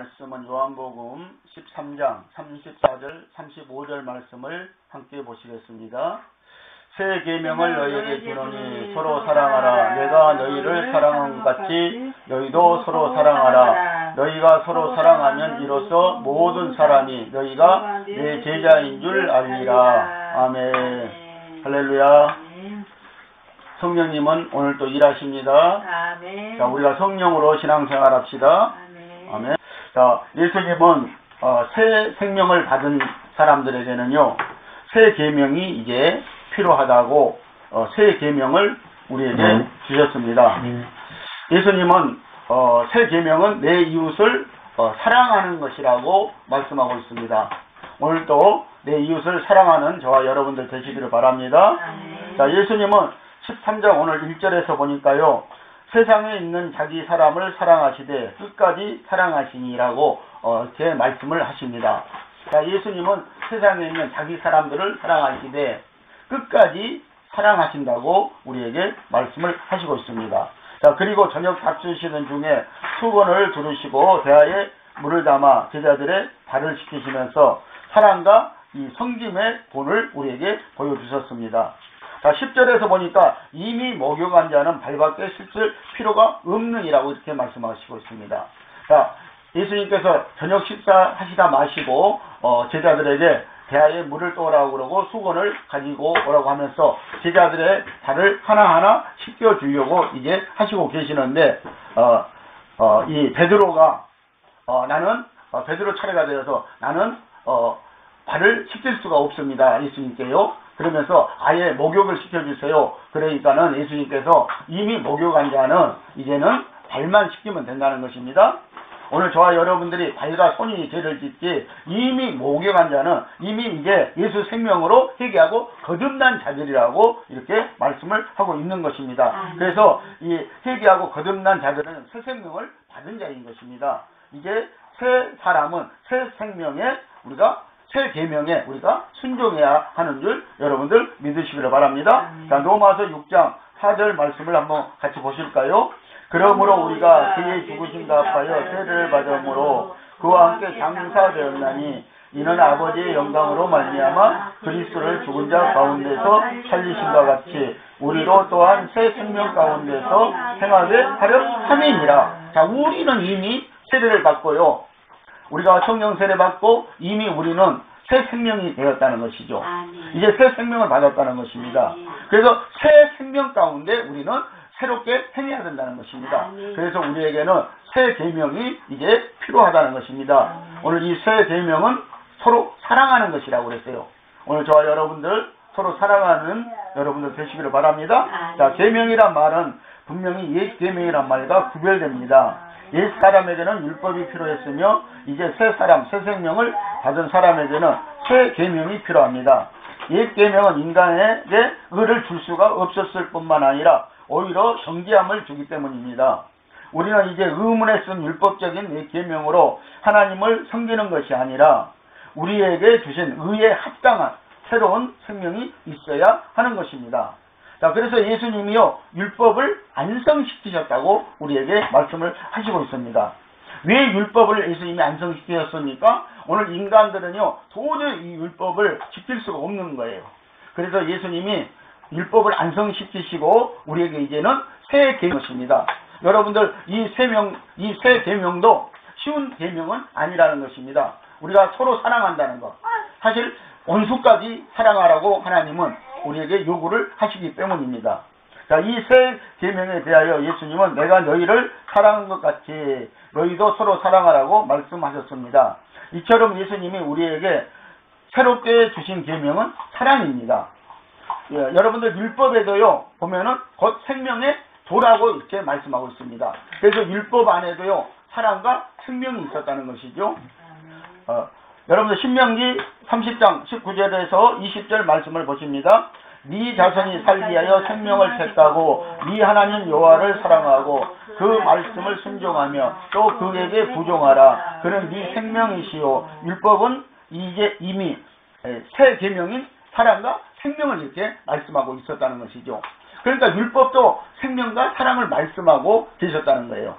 말씀은 요한복음 13장 34절 35절 말씀을 함께 보시겠습니다. 새 계명을 너희에게 주노니 서로 사랑하라. 내가 너희를 사랑한 것 같이 너희도 서로 사랑하라. 너희가 서로 사랑하면 이로써 모든 사람이 너희가 내 제자인 줄 알리라. 아멘. 할렐루야. 성령님은 오늘 또 일하십니다. 아멘. 자, 우리가 성령으로 신앙생활 합시다. 아멘. 아멘. 자, 예수님은 새 생명을 받은 사람들에게는요, 새 계명이 이제 필요하다고 새 계명을 우리에게 주셨습니다. 예수님은 새 계명은 내 이웃을 사랑하는 것이라고 말씀하고 있습니다. 오늘도 내 이웃을 사랑하는 저와 여러분들 되시기를 바랍니다. 자, 예수님은 13장 오늘 1절에서 보니까요, 세상에 있는 자기 사람을 사랑하시되 끝까지 사랑하시니라고 이렇게 말씀을 하십니다. 자, 예수님은 세상에 있는 자기 사람들을 사랑하시되 끝까지 사랑하신다고 우리에게 말씀을 하시고 있습니다. 자, 그리고 저녁 잡수시는 중에 수건을 두르시고 대야에 물을 담아 제자들의 발을 씻기시면서 사랑과 이 성김의 본을 우리에게 보여주셨습니다. 자, 10절에서 보니까 이미 목욕한 자는 발밖에 씻을 필요가 없느니라고 이렇게 말씀하시고 있습니다. 자, 예수님께서 저녁 식사하시다 마시고 제자들에게 대야에 물을 떠오라고 그러고 수건을 가지고 오라고 하면서 제자들의 발을 하나하나 씻겨주려고 이제 하시고 계시는데 이 베드로가 나는 베드로 차례가 되어서 나는 발을 씻길 수가 없습니다. 예수님께요. 그러면서 아예 목욕을 시켜주세요. 그러니까는 예수님께서 이미 목욕한 자는 이제는 발만 씻기면 된다는 것입니다. 오늘 저와 여러분들이 발과 손이 죄를 짓지 이미 목욕한 자는 이미 이제 예수 생명으로 회개하고 거듭난 자들이라고 이렇게 말씀을 하고 있는 것입니다. 그래서 이 회개하고 거듭난 자들은 새 생명을 받은 자인 것입니다. 이제 새 사람은 새 생명에 우리가 새 계명에 우리가 순종해야 하는 줄 여러분들 믿으시기를 바랍니다. 자, 로마서 6장 4절 말씀을 한번 같이 보실까요? 그러므로 우리가 그의 죽으심과 합하여 세례를 받음으로 그와 함께 장사되었나니 이는 아버지의 영광으로 말미암아 그리스도를 죽은 자 가운데서 살리심과 같이 우리로 또한 새 생명 가운데서 행하게 하려 함이니라. 자, 우리는 이미 세례를 받고요. 우리가 성령 세례 받고 이미 우리는 새 생명이 되었다는 것이죠. 이제 새 생명을 받았다는 것입니다. 그래서 새 생명 가운데 우리는 새롭게 행해야 된다는 것입니다. 그래서 우리에게는 새 계명이 이제 필요하다는 것입니다. 오늘 이 새 계명은 서로 사랑하는 것이라고 그랬어요. 오늘 저와 여러분들 서로 사랑하는 여러분들 되시기를 바랍니다. 자, 계명이란 말은 분명히 옛 계명이란 말과 구별됩니다. 옛 사람에게는 율법이 필요했으며 이제 새 사람, 새 생명을 받은 사람에게는 새 계명이 필요합니다. 옛 계명은 인간에게 의를 줄 수가 없었을 뿐만 아니라 오히려 정죄함을 주기 때문입니다. 우리는 이제 의문에 쓴 율법적인 옛 계명으로 하나님을 섬기는 것이 아니라 우리에게 주신 의에 합당한 새로운 생명이 있어야 하는 것입니다. 자, 그래서 예수님이요, 율법을 안성시키셨다고 우리에게 말씀을 하시고 있습니다. 왜 율법을 예수님이 안성시키셨습니까? 오늘 인간들은요, 도저히 이 율법을 지킬 수가 없는 거예요. 그래서 예수님이 율법을 안성시키시고 우리에게 이제는 새 계명입니다. 여러분들 이 새 계명도 쉬운 계명은 아니라는 것입니다. 우리가 서로 사랑한다는 것. 사실 원수까지 사랑하라고 하나님은 우리에게 요구를 하시기 때문입니다. 자, 이 새 계명에 대하여 예수님은 내가 너희를 사랑한 것 같이 너희도 서로 사랑하라고 말씀하셨습니다. 이처럼 예수님이 우리에게 새롭게 주신 계명은 사랑입니다. 예, 여러분들 율법에도요 보면은 곧 생명의 도라고 이렇게 말씀하고 있습니다. 그래서 율법 안에도요 사랑과 생명이 있었다는 것이죠. 여러분들 신명기 30장 19절에서 20절 말씀을 보십니다. 네 자손이 살기 위하여 생명을 택하고 네 하나님 여호와를 사랑하고 그 말씀을 순종하며 또 그에게 부종하라. 그는 네 생명이시요. 율법은 이제 이미 새 계명인 사랑과 생명을 이렇게 말씀하고 있었다는 것이죠. 그러니까 율법도 생명과 사랑을 말씀하고 계셨다는 거예요.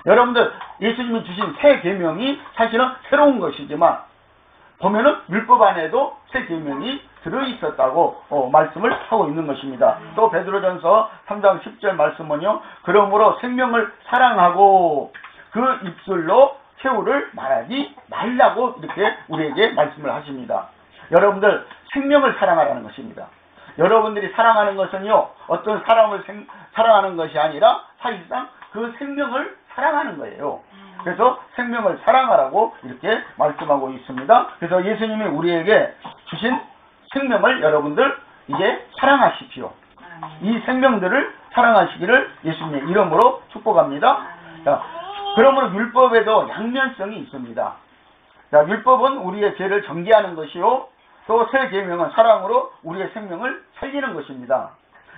여러분들 예수님이 주신 새 계명이 사실은 새로운 것이지만 보면은 율법 안에도 새 계명이 들어있었다고 말씀을 하고 있는 것입니다. 또 베드로전서 3장 10절 말씀은요. 그러므로 생명을 사랑하고 그 입술로 최후를 말하지 말라고 이렇게 우리에게 말씀을 하십니다. 여러분들 생명을 사랑하라는 것입니다. 여러분들이 사랑하는 것은요. 어떤 사람을 사랑하는 것이 아니라 사실상 그 생명을 사랑하는 거예요. 그래서 생명을 사랑하라고 이렇게 말씀하고 있습니다. 그래서 예수님이 우리에게 주신 생명을 여러분들 이제 사랑하십시오. 이 생명들을 사랑하시기를 예수님의 이름으로 축복합니다. 자, 그러므로 율법에도 양면성이 있습니다. 자, 율법은 우리의 죄를 정죄하는 것이요. 또 새 계명은 사랑으로 우리의 생명을 살리는 것입니다.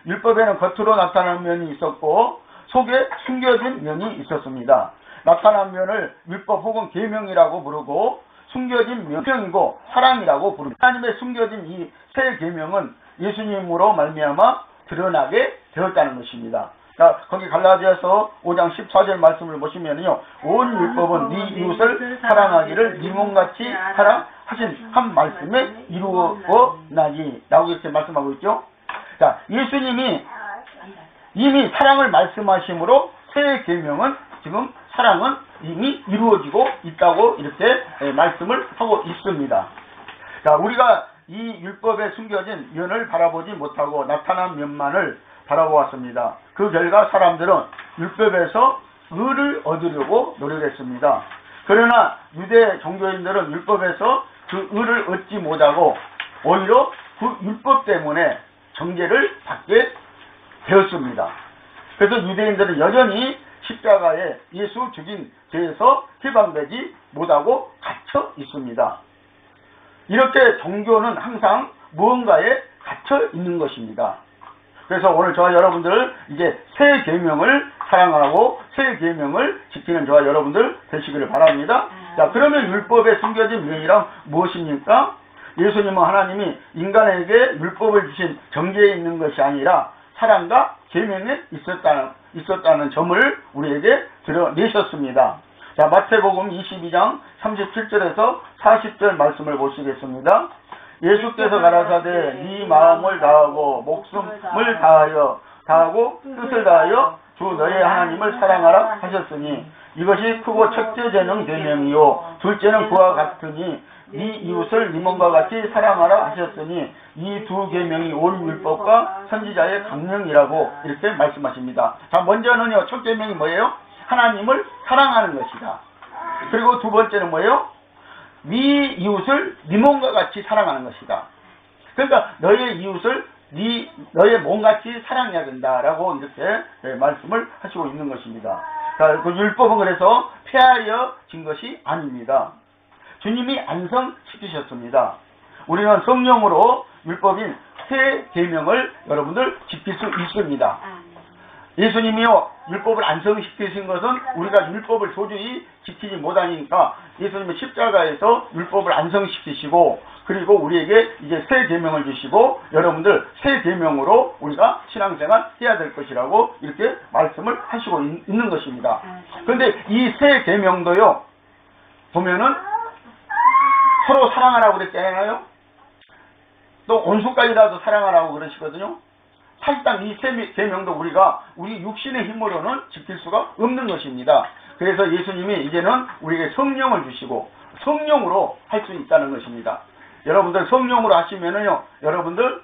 율법에는 겉으로 나타나는 면이 있었고 속에 숨겨진 면이 있었습니다. 나타난 면을 율법 혹은 계명이라고 부르고 숨겨진 명령이고 사랑이라고 부릅니다. 하나님의 숨겨진 이 새 계명은 예수님으로 말미암아 드러나게 되었다는 것입니다. 자, 거기 갈라디아서 5장 14절 말씀을 보시면요. 온 율법은 네 이웃을 사랑하기를 네 몸같이 하라 하신 한 말씀에 이루어나니 라고 이렇게 말씀하고 있죠. 자, 예수님이 이미 사랑을 말씀하심으로 새 계명은 지금 사랑은 이미 이루어지고 있다고 이렇게 말씀을 하고 있습니다. 자, 우리가 이 율법에 숨겨진 면을 바라보지 못하고 나타난 면만을 바라보았습니다. 그 결과 사람들은 율법에서 의를 얻으려고 노력했습니다. 그러나 유대 종교인들은 율법에서 그 의를 얻지 못하고 오히려 그 율법 때문에 정죄를 받게 되었습니다. 그래서 유대인들은 여전히 십자가에 예수 죽인 죄에서 해방되지 못하고 갇혀 있습니다. 이렇게 종교는 항상 무언가에 갇혀 있는 것입니다. 그래서 오늘 저와 여러분들 이제 새 계명을 사랑하고 새 계명을 지키는 저와 여러분들 되시기를 바랍니다. 자, 그러면 율법에 숨겨진 면이란 무엇입니까? 예수님은 하나님이 인간에게 율법을 주신 정죄에 있는 것이 아니라 사랑과 계명에 있었다는 점을 우리에게 드러내셨습니다. 자, 마태복음 22장 37절에서 40절 말씀을 보시겠습니다. 예수께서 가라사대 네 마음을 다하고 목숨을 다하고 뜻을 다하여 주 너의 하나님을 사랑하라 하셨으니 이것이 크고 첫째 죄는 계명이요 둘째는 그와 같으니 네 이웃을 네 몸과 같이 사랑하라 하셨으니 이 두 계명이 온 율법과 선지자의 강령이라고 이렇게 말씀하십니다. 자, 먼저는요, 첫 계명이 뭐예요? 하나님을 사랑하는 것이다. 그리고 두 번째는 뭐예요? 네 이웃을 네 몸과 같이 사랑하는 것이다. 그러니까 너의 이웃을 너의 몸같이 사랑해야 된다라고 이렇게 말씀을 하시고 있는 것입니다. 자, 그 율법은 그래서 폐하여진 것이 아닙니다. 주님이 완성시키셨습니다. 우리는 성령으로 율법인 새 계명을 여러분들 지킬 수 있습니다. 예수님이요, 율법을 완성시키신 것은 우리가 율법을 도저히 지키지 못하니까 예수님의 십자가에서 율법을 완성시키시고 그리고 우리에게 이제 새 계명을 주시고 여러분들 새 계명으로 우리가 신앙생활 해야 될 것이라고 이렇게 말씀을 하시고 있는 것입니다. 그런데 이 새 계명도요, 보면은 서로 사랑하라고 그랬잖아요. 또 온수까지라도 사랑하라고 그러시거든요. 사실상 이 새 계명도 우리가 우리 육신의 힘으로는 지킬 수가 없는 것입니다. 그래서 예수님이 이제는 우리에게 성령을 주시고 성령으로 할 수 있다는 것입니다. 여러분들 성령으로 하시면은요, 여러분들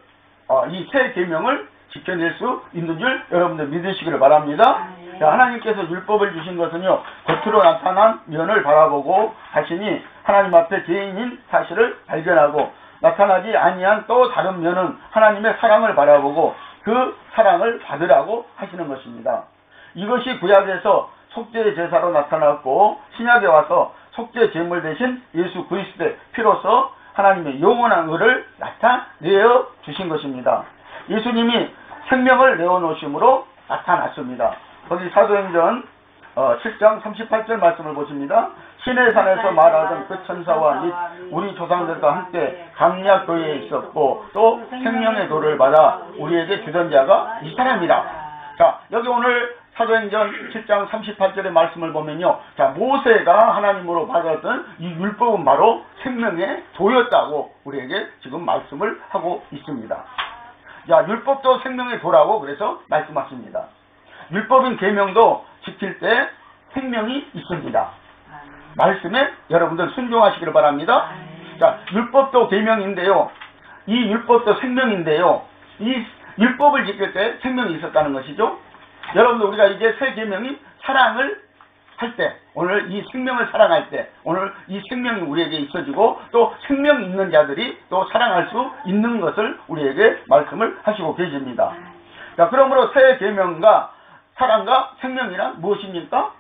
이 새 계명을 지켜낼 수 있는 줄 여러분들 믿으시기를 바랍니다. 자, 하나님께서 율법을 주신 것은요, 겉으로 나타난 면을 바라보고 하시니 하나님 앞에 죄인인 사실을 발견하고 나타나지 아니한 또 다른 면은 하나님의 사랑을 바라보고 그 사랑을 받으라고 하시는 것입니다. 이것이 구약에서 속죄의 제사로 나타났고 신약에 와서 속죄 제물 대신 예수 그리스도의 피로서 하나님의 영원한 의를 나타내어 주신 것입니다. 예수님이 생명을 내어놓으심으로 나타났습니다. 거기 사도행전 7장 38절 말씀을 보십니다. 시내산에서 말하던 그 천사와 및 우리 조상들과 함께 강약교회에 있었고 또 생명의 도를 받아 우리에게 주던 자가 이 사람이라. 자, 여기 오늘 사도행전 7장 38절의 말씀을 보면요. 자, 모세가 하나님으로 받았던 이 율법은 바로 생명의 도였다고 우리에게 지금 말씀을 하고 있습니다. 자, 율법도 생명의 도라고 그래서 말씀하십니다. 율법인 계명도 지킬 때 생명이 있습니다. 말씀에 여러분들 순종하시기를 바랍니다. 자, 율법도 계명인데요. 이 율법도 생명인데요. 이 율법을 지킬 때 생명이 있었다는 것이죠. 여러분들 우리가 이제 새 계명이 사랑을 할 때, 오늘 이 생명을 사랑할 때, 오늘 이 생명이 우리에게 있어지고 또 생명이 있는 자들이 또 사랑할 수 있는 것을 우리에게 말씀을 하시고 계십니다. 자, 그러므로 새 계명과 사랑과 생명이란 무엇입니까?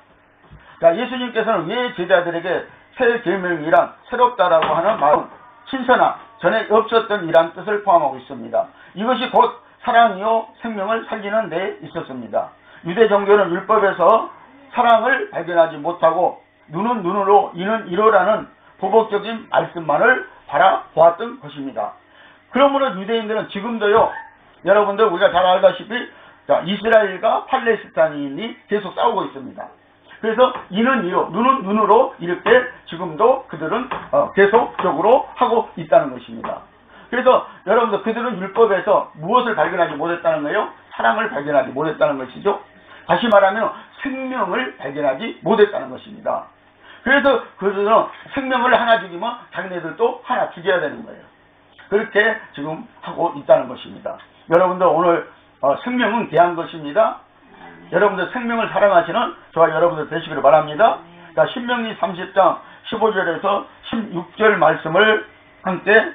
자, 예수님께서는 왜 제자들에게 새 계명이란 새롭다라고 하는 마음, 신선함, 전에 없었던 이란 뜻을 포함하고 있습니다. 이것이 곧 사랑이요 생명을 살리는 데 있었습니다. 유대 종교는 율법에서 사랑을 발견하지 못하고 눈은 눈으로 이는 이로라는 보복적인 말씀만을 바라보았던 것입니다. 그러므로 유대인들은 지금도요, 여러분들 우리가 잘 알다시피 이스라엘과 팔레스타인이 계속 싸우고 있습니다. 그래서 이는 이로, 눈은 눈으로 이렇게 지금도 그들은 계속적으로 하고 있다는 것입니다. 그래서 여러분들 그들은 율법에서 무엇을 발견하지 못했다는 거예요? 사랑을 발견하지 못했다는 것이죠. 다시 말하면 생명을 발견하지 못했다는 것입니다. 그래서 그들은 생명을 하나 죽이면 자기네들도 하나 죽여야 되는 거예요. 그렇게 지금 하고 있다는 것입니다. 여러분들 오늘 생명은 귀한 것입니다. 여러분들 생명을 사랑하시는 저와 여러분들 되시기를 바랍니다. 자, 신명기 30장 15절에서 16절 말씀을 함께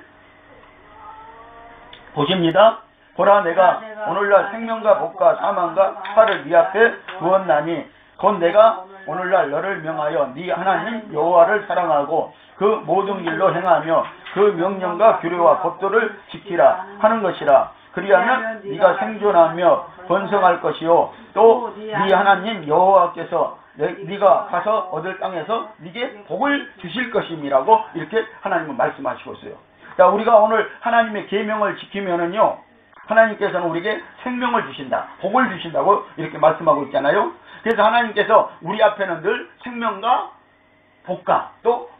보십니다. 보라, 내가 오늘날 생명과 복과 사망과 화를 네 앞에 두었나니 곧 내가 오늘날 너를 명하여 네 하나님 여호와를 사랑하고 그 모든 길로 행하며 그 명령과 규례와 법도를 지키라 하는 것이라. 그리하면 네가 생존하며 번성할 것이요 또 네 하나님 여호와께서 네가 가서 얻을 땅에서 네게 복을 주실 것임이라고 이렇게 하나님은 말씀하시고 있어요. 자, 우리가 오늘 하나님의 계명을 지키면은요, 하나님께서는 우리에게 생명을 주신다, 복을 주신다고 이렇게 말씀하고 있잖아요. 그래서 하나님께서 우리 앞에는 늘 생명과 복과 또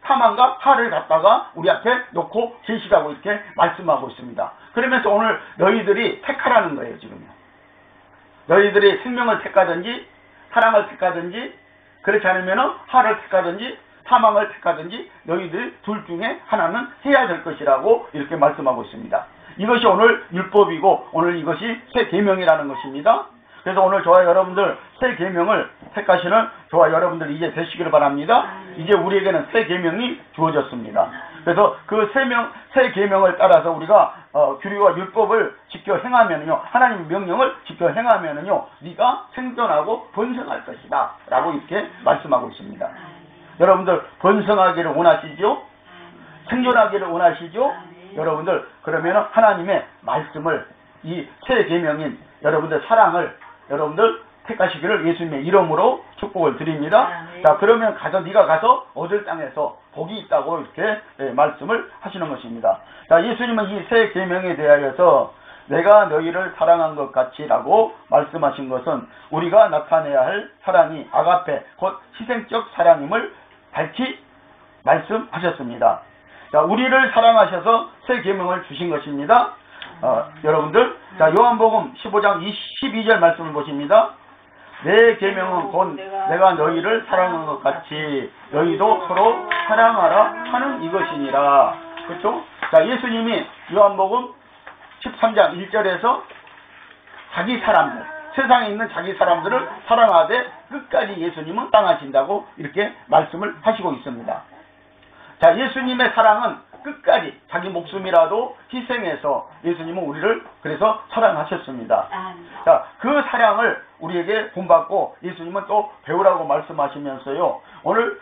사망과 하를 갖다가 우리 앞에 놓고 계시다고 이렇게 말씀하고 있습니다. 그러면서 오늘 너희들이 택하라는 거예요, 지금요. 너희들이 생명을 택하든지 사랑을 택하든지 그렇지 않으면 하를 택하든지 사망을 택하든지 너희들 둘 중에 하나는 해야 될 것이라고 이렇게 말씀하고 있습니다. 이것이 오늘 율법이고 오늘 이것이 새 계명이라는 것입니다. 그래서 오늘 저와 여러분들 새 계명을 택하시는 저와 여러분들 이제 되시기를 바랍니다. 이제 우리에게는 새 계명이 주어졌습니다. 그래서 그 새 계명을 따라서 우리가 규례와 율법을 지켜 행하면요, 하나님의 명령을 지켜 행하면요, 네가 생존하고 번성할 것이다 라고 이렇게 말씀하고 있습니다. 여러분들 번성하기를 원하시죠? 생존하기를 원하시죠? 여러분들 그러면 하나님의 말씀을 이 새 계명인 여러분들 사랑을 여러분들 택하시기를 예수님의 이름으로 축복을 드립니다. 자, 그러면 네가 가서 얻을 땅에서 복이 있다고 이렇게 말씀을 하시는 것입니다. 자, 예수님은 이 새 계명에 대하여서 내가 너희를 사랑한 것 같이라고 말씀하신 것은 우리가 나타내야 할 사랑이 아가페 곧 희생적 사랑임을 밝히 말씀하셨습니다. 자, 우리를 사랑하셔서 새 계명을 주신 것입니다. 여러분들, 자, 요한복음 15장 12절 말씀을 보십니다. 내 계명은 곧 내가 너희를 사랑한 것 같이 너희도 서로 사랑하라 하는 이것이니라. 그렇죠? 자, 예수님이 요한복음 13장 1절에서 자기 사람들, 세상에 있는 자기 사람들을 사랑하되 끝까지 예수님은 당하신다고 이렇게 말씀을 하시고 있습니다. 자, 예수님의 사랑은 끝까지 자기 목숨이라도 희생해서 예수님은 우리를 그래서 사랑하셨습니다. 자, 그 사랑을 우리에게 본받고 예수님은 또 배우라고 말씀하시면서요, 오늘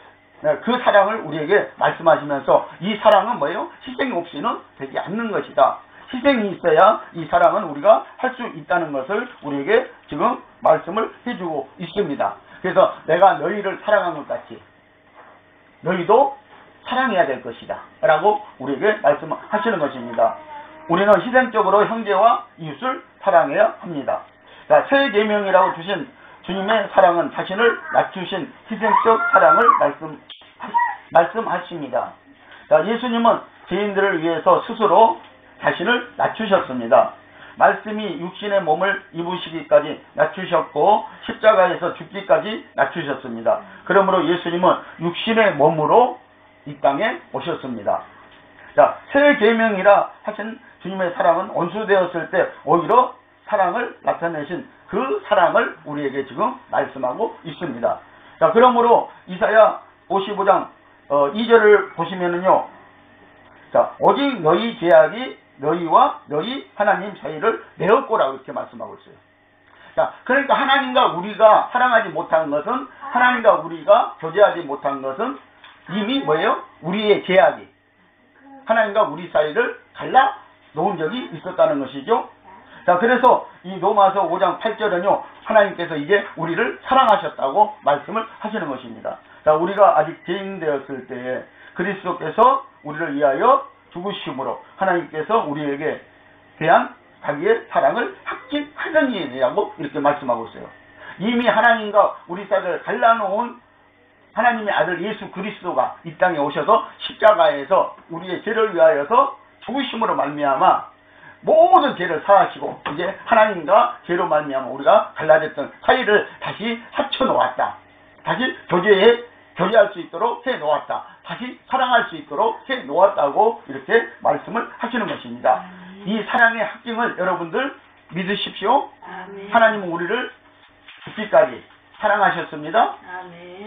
그 사랑을 우리에게 말씀하시면서 이 사랑은 뭐예요? 희생이 없이는 되지 않는 것이다. 희생이 있어야 이 사랑은 우리가 할 수 있다는 것을 우리에게 지금 말씀을 해주고 있습니다. 그래서 내가 너희를 사랑한 것 같이 너희도 사랑해야 될 것이다 라고 우리에게 말씀하시는 것입니다. 우리는 희생적으로 형제와 이웃을 사랑해야 합니다. 자, 새 계명이라고 주신 주님의 사랑은 자신을 낮추신 희생적 사랑을 말씀하십니다. 자, 예수님은 죄인들을 위해서 스스로 자신을 낮추셨습니다. 말씀이 육신의 몸을 입으시기까지 낮추셨고 십자가에서 죽기까지 낮추셨습니다. 그러므로 예수님은 육신의 몸으로 이 땅에 오셨습니다. 자, 새 계명이라 하신 주님의 사랑은 온수되었을 때 오히려 사랑을 나타내신 그 사랑을 우리에게 지금 말씀하고 있습니다. 자, 그러므로 이사야 55장 2절을 보시면은요. 자, 오직 너희 제약이 너희와 너희 하나님 사이를 메었고라고 이렇게 말씀하고 있어요. 자, 그러니까 하나님과 우리가 사랑하지 못한 것은, 하나님과 우리가 교제하지 못한 것은 이미 뭐예요? 우리의 제약이 하나님과 우리 사이를 갈라 놓은 적이 있었다는 것이죠. 자, 그래서 이 로마서 5장 8절은요, 하나님께서 이제 우리를 사랑하셨다고 말씀을 하시는 것입니다. 자, 우리가 아직 죄인 되었을 때에 그리스도께서 우리를 위하여 죽으심으로 하나님께서 우리에게 대한 자기의 사랑을 확증하셨느니라고 이렇게 말씀하고 있어요. 이미 하나님과 우리 사이를 갈라놓은 하나님의 아들 예수 그리스도가 이 땅에 오셔서 십자가에서 우리의 죄를 위하여서 죽으심으로 말미암아 모든 죄를 사하시고 이제 하나님과 죄로 말미암아 우리가 갈라졌던 사이를 다시 합쳐 놓았다. 다시 교제할 수 있도록 해 놓았다. 다시 사랑할 수 있도록 해 놓았다고 이렇게 말씀을 하시는 것입니다. 이 사랑의 확증을 여러분들 믿으십시오. 하나님은 우리를 죽기까지 사랑하셨습니다.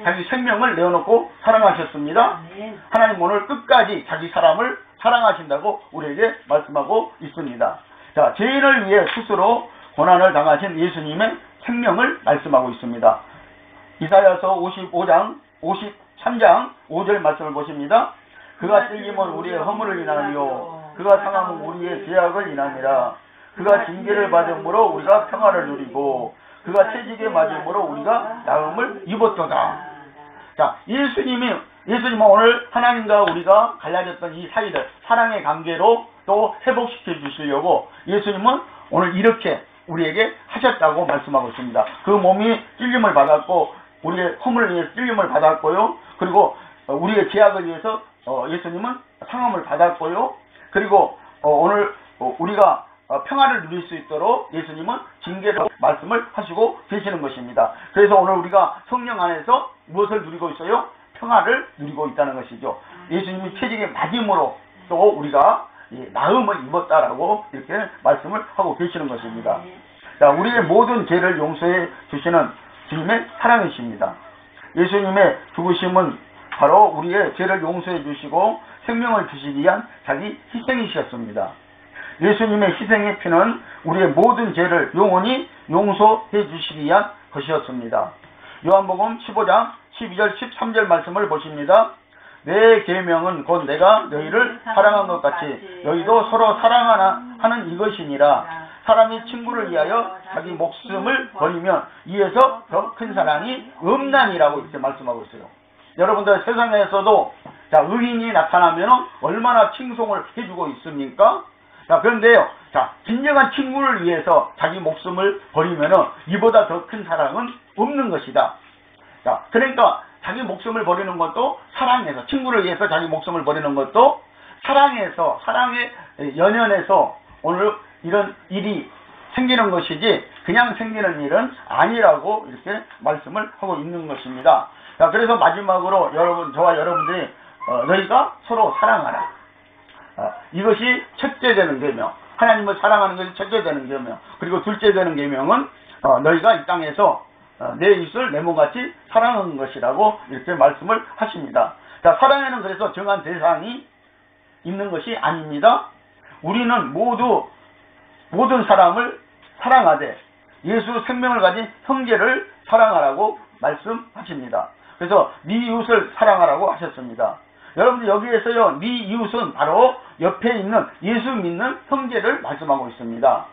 자기 생명을 내어놓고 사랑하셨습니다. 하나님 오늘 끝까지 자기 사람을 사랑하신다고 우리에게 말씀하고 있습니다. 자, 죄인을 위해 스스로 고난을 당하신 예수님의 생명을 말씀하고 있습니다. 이사야서 53장 5절 말씀을 보십니다. 그가 찔림은 우리의 허물을 인하며 그가 상함은 우리의 죄악을 인함이라. 그가 징계를 받음으로 우리가 평화를 누리고 그가 채찍에 맞음으로 우리가 나음을 입었도다. 자, 예수님은 오늘 하나님과 우리가 갈라졌던 이 사이를 사랑의 관계로 또 회복시켜 주시려고 예수님은 오늘 이렇게 우리에게 하셨다고 말씀하고 있습니다. 그 몸이 찔림을 받았고 우리의 허물을 위해서 찔림을 받았고요. 그리고 우리의 죄악을 위해서 예수님은 상함을 받았고요. 그리고 오늘 우리가 평화를 누릴 수 있도록 예수님은 징계로 말씀을 하시고 계시는 것입니다. 그래서 오늘 우리가 성령 안에서 무엇을 누리고 있어요? 평화를 누리고 있다는 것이죠. 예수님이 채찍에 맞음으로 또 우리가 나음을 입었다라고 이렇게 말씀을 하고 계시는 것입니다. 자, 우리의 모든 죄를 용서해 주시는 주님의 사랑이십니다. 예수님의 죽으심은 바로 우리의 죄를 용서해 주시고 생명을 주시기 위한 자기 희생이셨습니다. 예수님의 희생의 피는 우리의 모든 죄를 영원히 용서해 주시기 위한 것이었습니다. 요한복음 15장 12절 13절 말씀을 보십니다. 내 계명은 곧 내가 너희를 사랑한 것 같이 너희도 서로 사랑하는 이것이니라. 사람이 친구를 위하여 자기 목숨을 버리면 이에서 더 큰 사랑이 없나니라고 이렇게 말씀하고 있어요. 여러분들 세상에서도 자, 의인이 나타나면 얼마나 칭송을 해주고 있습니까? 자, 그런데요, 자, 진정한 친구를 위해서 자기 목숨을 버리면은 이보다 더 큰 사랑은 없는 것이다. 자, 그러니까 자기 목숨을 버리는 것도 사랑해서, 친구를 위해서 자기 목숨을 버리는 것도 사랑해서, 사랑의 연연해서 오늘 이런 일이 생기는 것이지 그냥 생기는 일은 아니라고 이렇게 말씀을 하고 있는 것입니다. 자, 그래서 마지막으로 저와 여러분들이 너희가 서로 사랑하라. 이것이 첫째 되는 계명, 하나님을 사랑하는 것이 첫째 되는 계명. 그리고 둘째 되는 계명은 너희가 이 땅에서 내 이웃을 내 몸같이 사랑하는 것이라고 이렇게 말씀을 하십니다. 자, 사랑에는 그래서 정한 대상이 있는 것이 아닙니다. 우리는 모든 사람을 사랑하되 예수 생명을 가진 형제를 사랑하라고 말씀하십니다. 그래서 네 이웃을 사랑하라고 하셨습니다. 여러분들 여기에서요, 네 이웃은 바로 옆에 있는 예수 믿는 형제를 말씀하고 있습니다.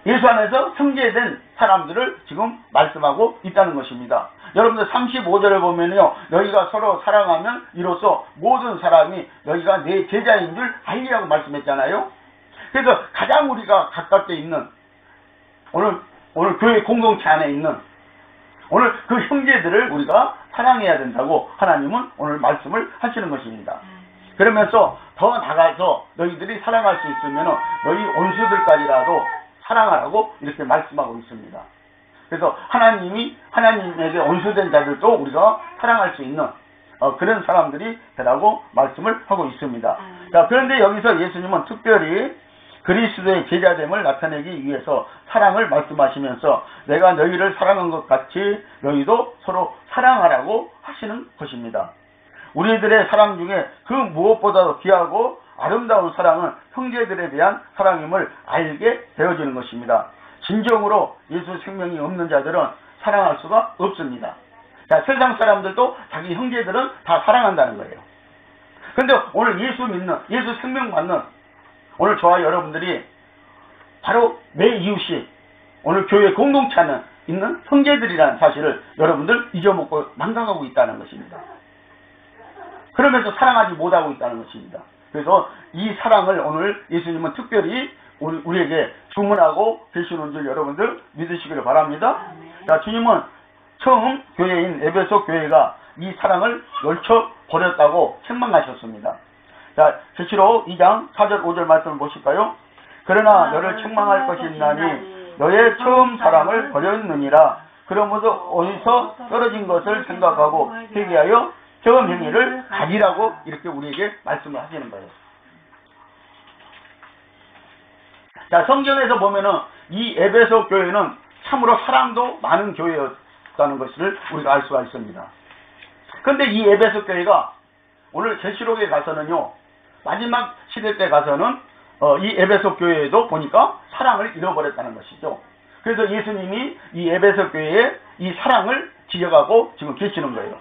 예수 안에서 형제된 사람들을 지금 말씀하고 있다는 것입니다. 여러분들 35절을 보면요, 너희가 서로 사랑하면 이로써 모든 사람이 너희가 내 제자인 줄 알리라고 말씀했잖아요. 그래서 가장 우리가 가깝게 있는 오늘 교회 공동체 안에 있는 오늘 그 형제들을 우리가 사랑해야 된다고 하나님은 오늘 말씀을 하시는 것입니다. 그러면서 더 나가서 너희들이 사랑할 수 있으면 너희 원수들까지라도 사랑하라고 이렇게 말씀하고 있습니다. 그래서 하나님에게 원수된 자들도 우리가 사랑할 수 있는 그런 사람들이 되라고 말씀을 하고 있습니다. 자, 그런데 여기서 예수님은 특별히 그리스도의 제자됨을 나타내기 위해서 사랑을 말씀하시면서 내가 너희를 사랑한 것 같이 너희도 서로 사랑하라고 하시는 것입니다. 우리들의 사랑 중에 그 무엇보다도 귀하고 아름다운 사랑은 형제들에 대한 사랑임을 알게 되어지는 것입니다. 진정으로 예수 생명이 없는 자들은 사랑할 수가 없습니다. 자, 세상 사람들도 자기 형제들은 다 사랑한다는 거예요. 근데 오늘 예수 믿는, 예수 생명 받는 오늘 저와 여러분들이 바로 내 이웃이 오늘 교회 공동체 안에 있는 형제들이라는 사실을 여러분들 잊어먹고 망각하고 있다는 것입니다. 그러면서 사랑하지 못하고 있다는 것입니다. 그래서 이 사랑을 오늘 예수님은 특별히 우리에게 주문하고 계시는 줄 여러분들 믿으시기를 바랍니다. 자, 주님은 처음 교회인 에베소 교회가 이 사랑을 넓혀버렸다고 책망하셨습니다. 자, 계시록 2장 4절 5절 말씀을 보실까요? 그러나 너를 책망할 것이 있나니 너의 처음 사랑을 버렸느니라. 그러므로 어디서 떨어진 것을 생각하고 회개하여 처음 행위를 가지라고 이렇게 우리에게 말씀을 하시는 거예요. 자, 성경에서 보면은 이 에베소 교회는 참으로 사랑도 많은 교회였다는 것을 우리가 알 수가 있습니다. 그런데 이 에베소 교회가 오늘 계시록에 가서는요, 마지막 시대 때 가서는 이 에베소 교회에도 보니까 사랑을 잃어버렸다는 것이죠. 그래서 예수님이 이 에베소 교회에 이 사랑을 지적하고 지금 계시는 거예요.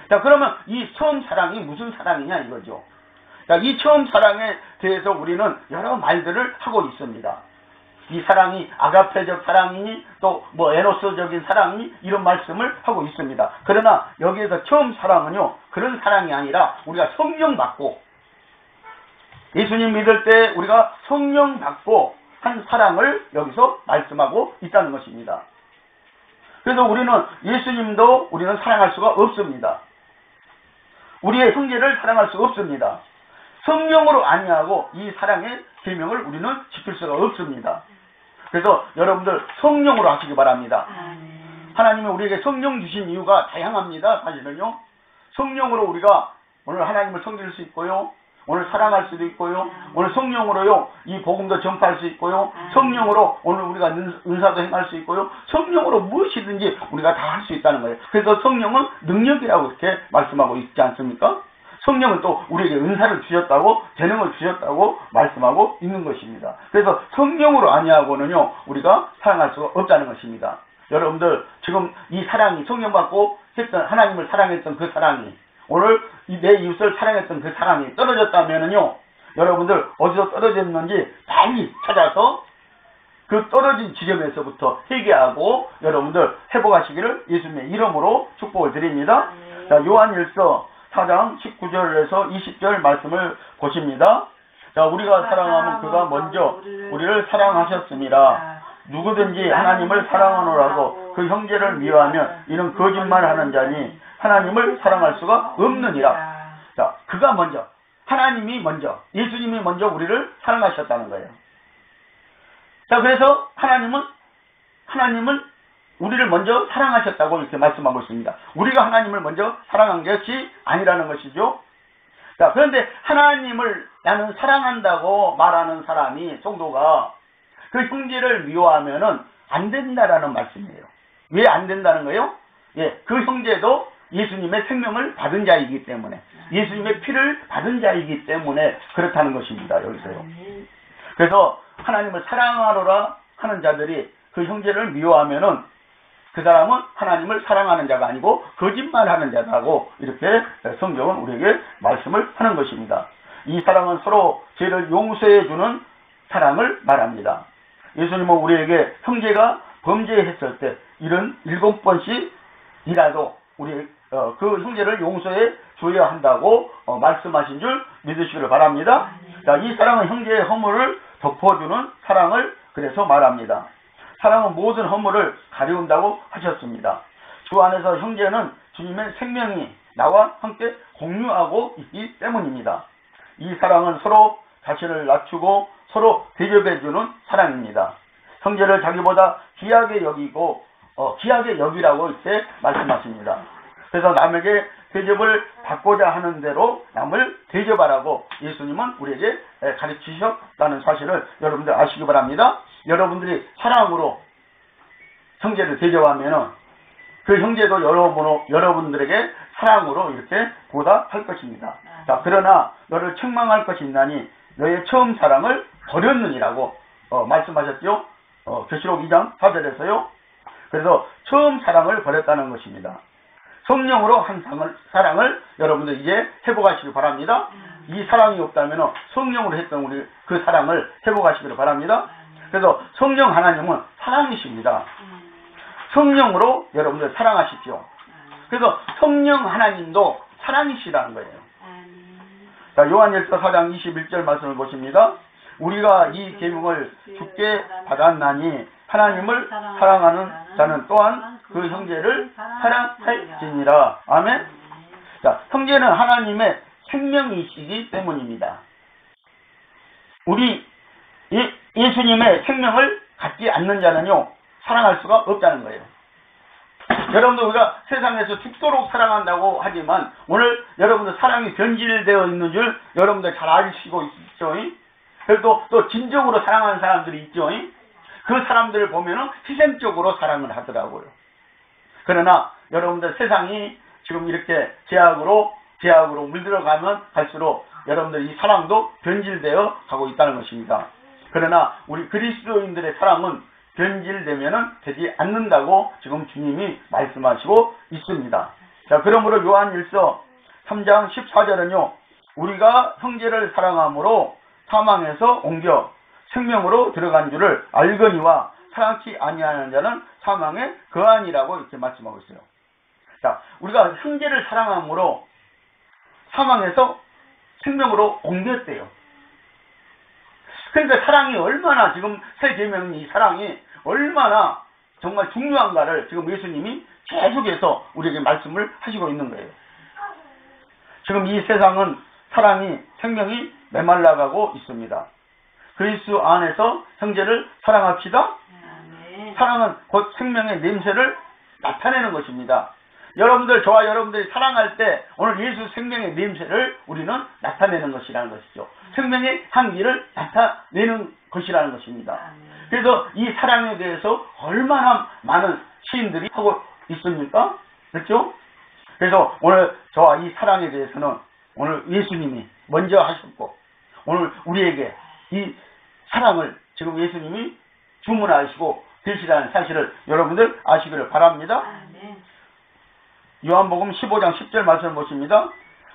자, 그러면 이 처음 사랑이 무슨 사랑이냐 이거죠. 자, 이 처음 사랑에 대해서 우리는 여러 말들을 하고 있습니다. 이 사랑이 아가페적 사랑이니 또 뭐 에노스적인 사랑이 이런 말씀을 하고 있습니다. 그러나 여기에서 처음 사랑은요, 그런 사랑이 아니라 우리가 성령 받고 예수님 믿을 때 우리가 성령 받고 한 사랑을 여기서 말씀하고 있다는 것입니다. 그래서 우리는 사랑할 수가 없습니다. 우리의 형제를 사랑할 수가 없습니다. 성령으로 아니하고 이 사랑의 계명을 우리는 지킬 수가 없습니다. 그래서 여러분들 성령으로 하시기 바랍니다. 하나님이 우리에게 성령 주신 이유가 다양합니다. 사실은요. 성령으로 우리가 오늘 하나님을 섬길 수 있고요. 오늘 사랑할 수도 있고요. 오늘 성령으로요, 이 복음도 전파할 수 있고요. 성령으로 오늘 우리가 은사도 행할 수 있고요. 성령으로 무엇이든지 우리가 다 할 수 있다는 거예요. 그래서 성령은 능력이라고 이렇게 말씀하고 있지 않습니까? 성령은 또 우리에게 은사를 주셨다고, 재능을 주셨다고 말씀하고 있는 것입니다. 그래서 성령으로 아니하고는요, 우리가 사랑할 수가 없다는 것입니다. 여러분들, 지금 이 사랑이 성령 받고 했던, 하나님을 사랑했던 그 사랑이, 오늘 내 이웃을 사랑했던 그 사랑이 떨어졌다면은요, 여러분들 어디서 떨어졌는지 빨리 찾아서 그 떨어진 지점에서부터 회개하고 여러분들 회복하시기를 예수님의 이름으로 축복을 드립니다. 자, 요한일서 4장 19절에서 20절 말씀을 보십니다. 자, 우리가 사랑하면 그가 먼저 우리를 사랑하셨습니다. 누구든지 하나님을 사랑하노라고 그 형제를 미워하면 이는 거짓말하는 자니 하나님을 사랑할 수가 없느니라. 자, 그가 먼저, 하나님이 먼저, 예수님이 먼저 우리를 사랑하셨다는 거예요. 자, 그래서 하나님은 우리를 먼저 사랑하셨다고 이렇게 말씀하고 있습니다. 우리가 하나님을 먼저 사랑한 것이 아니라는 것이죠. 자, 그런데 하나님을 나는 사랑한다고 말하는 사람이, 성도가 그 형제를 미워하면은 안 된다라는 말씀이에요. 왜 안 된다는 거예요? 예, 그 형제도 예수님의 생명을 받은 자이기 때문에, 예수님의 피를 받은 자이기 때문에 그렇다는 것입니다. 여기서요. 그래서 하나님을 사랑하노라 하는 자들이 그 형제를 미워하면은 그 사람은 하나님을 사랑하는 자가 아니고 거짓말하는 자다고 이렇게 성경은 우리에게 말씀을 하는 것입니다. 이 사랑은 서로 죄를 용서해 주는 사랑을 말합니다. 예수님은 우리에게 형제가 범죄했을 때 이런 7번씩이라도 우리 그 형제를 용서해 줘야 한다고 말씀하신 줄 믿으시기를 바랍니다. 자, 이 사랑은 형제의 허물을 덮어주는 사랑을 그래서 말합니다. 사랑은 모든 허물을 가리운다고 하셨습니다. 주 안에서 형제는 주님의 생명이 나와 함께 공유하고 있기 때문입니다. 이 사랑은 서로 자신을 낮추고 서로 대접해주는 사랑입니다. 형제를 자기보다 귀하게 여기라고 이렇게 말씀하십니다. 그래서 남에게 대접을 받고자 하는 대로 남을 대접하라고 예수님은 우리에게 가르치셨다는 사실을 여러분들 아시기 바랍니다. 여러분들이 사랑으로 형제를 대접하면은 그 형제도 여러분들에게 사랑으로 이렇게 보답할 것입니다. 자, 그러나 너를 책망할 것이 있나니 너의 처음 사랑을 버렸느니라고 말씀하셨죠. 계시록 2장 4절에서요. 그래서 처음 사랑을 버렸다는 것입니다. 성령으로 한 사랑을 여러분들 이제 회복하시기 바랍니다. 이 사랑이 없다면 성령으로 했던 우리 그 사랑을 회복하시기를 바랍니다. 그래서 성령 하나님은 사랑이십니다. 성령으로 여러분들 사랑하십시오. 그래서 성령 하나님도 사랑이시라는 거예요. 자, 요한일서 4장 21절 말씀을 보십니다. 우리가 이 계명을 주께 받았나니 하나님을 사랑하는 자는 또한 그 형제를 사랑할지니라. 아멘. 자, 형제는 하나님의 생명이시기 때문입니다. 우리 예수님의 생명을 갖지 않는 자는요 사랑할 수가 없다는 거예요. 여러분들 우리가 세상에서 죽도록 사랑한다고 하지만 오늘 여러분들 사랑이 변질되어 있는 줄 여러분들 잘 아시고 있죠. 그리고 또 진정으로 사랑하는 사람들이 있죠. 그 사람들을 보면은 희생적으로 사랑을 하더라고요. 그러나 여러분들 세상이 지금 이렇게 제약으로 물들어가면 갈수록 여러분들 이 사랑도 변질되어 가고 있다는 것입니다. 그러나 우리 그리스도인들의 사랑은 변질되면은 되지 않는다고 지금 주님이 말씀하시고 있습니다. 자, 그러므로 요한일서 3장 14절은요. 우리가 형제를 사랑함으로 사망에서 옮겨 생명으로 들어간 줄을 알거니와 사랑치 아니하는 자는 사망에 거하니라고 이렇게 말씀하고 있어요. 자, 우리가 형제를 사랑함으로 사망에서 생명으로 옮겼대요. 그러니까 사랑이 얼마나 지금 새 계명이 이 사랑이 얼마나 정말 중요한가를 지금 예수님이 계속해서 우리에게 말씀을 하시고 있는 거예요. 지금 이 세상은 사랑이 생명이 메말라가고 있습니다. 그리스도 안에서 형제를 사랑합시다. 사랑은 곧 생명의 냄새를 나타내는 것입니다. 여러분들, 저와 여러분들이 사랑할 때 오늘 예수 생명의 냄새를 우리는 나타내는 것이라는 것이죠. 생명의 향기를 나타내는 것이라는 것입니다. 그래서 이 사랑에 대해서 얼마나 많은 시인들이 하고 있습니까? 그렇죠? 그래서 오늘 저와 이 사랑에 대해서는 오늘 예수님이 먼저 하셨고 오늘 우리에게 이 사랑을 지금 예수님이 주문하시고 되시라는 사실을 여러분들 아시기를 바랍니다. 요한복음 15장 10절 말씀을 보십니다.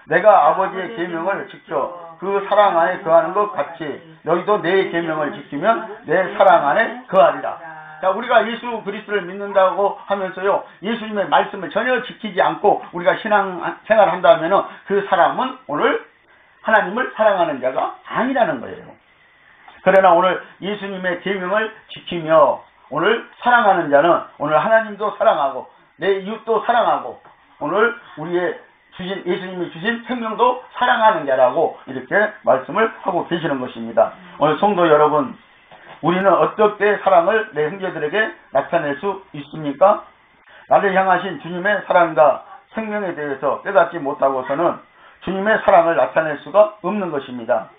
내가 아버지의 계명을 지켜 그 사랑 안에 거하는 것 같이 너희도 내 계명을 지키면 내 사랑 안에 거하리라. 자, 우리가 예수 그리스도를 믿는다고 하면서요 예수님의 말씀을 전혀 지키지 않고 우리가 신앙생활을 한다면 그 사람은 오늘 하나님을 사랑하는 자가 아니라는 거예요. 그러나 오늘 예수님의 계명을 지키며 오늘 사랑하는 자는 오늘 하나님도 사랑하고 내 이웃도 사랑하고 오늘 우리의 예수님이 주신 생명도 사랑하는 자라고 이렇게 말씀을 하고 계시는 것입니다. 오늘 성도 여러분, 우리는 어떻게 사랑을 내 형제들에게 나타낼 수 있습니까? 나를 향하신 주님의 사랑과 생명에 대해서 깨닫지 못하고서는 주님의 사랑을 나타낼 수가 없는 것입니다.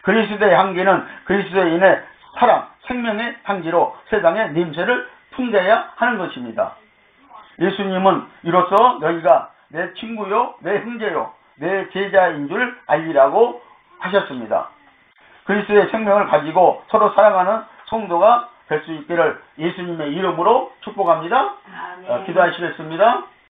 그리스도의 향기는 그리스도인의 사랑, 생명의 향기로 세상의 냄새를 풍겨야 하는 것입니다. 예수님은 이로써 너희가 내 친구요, 내 형제요, 내 제자인 줄 알리라고 하셨습니다. 그리스도의 생명을 가지고 서로 사랑하는 성도가 될 수 있기를 예수님의 이름으로 축복합니다. 기도하시겠습니다.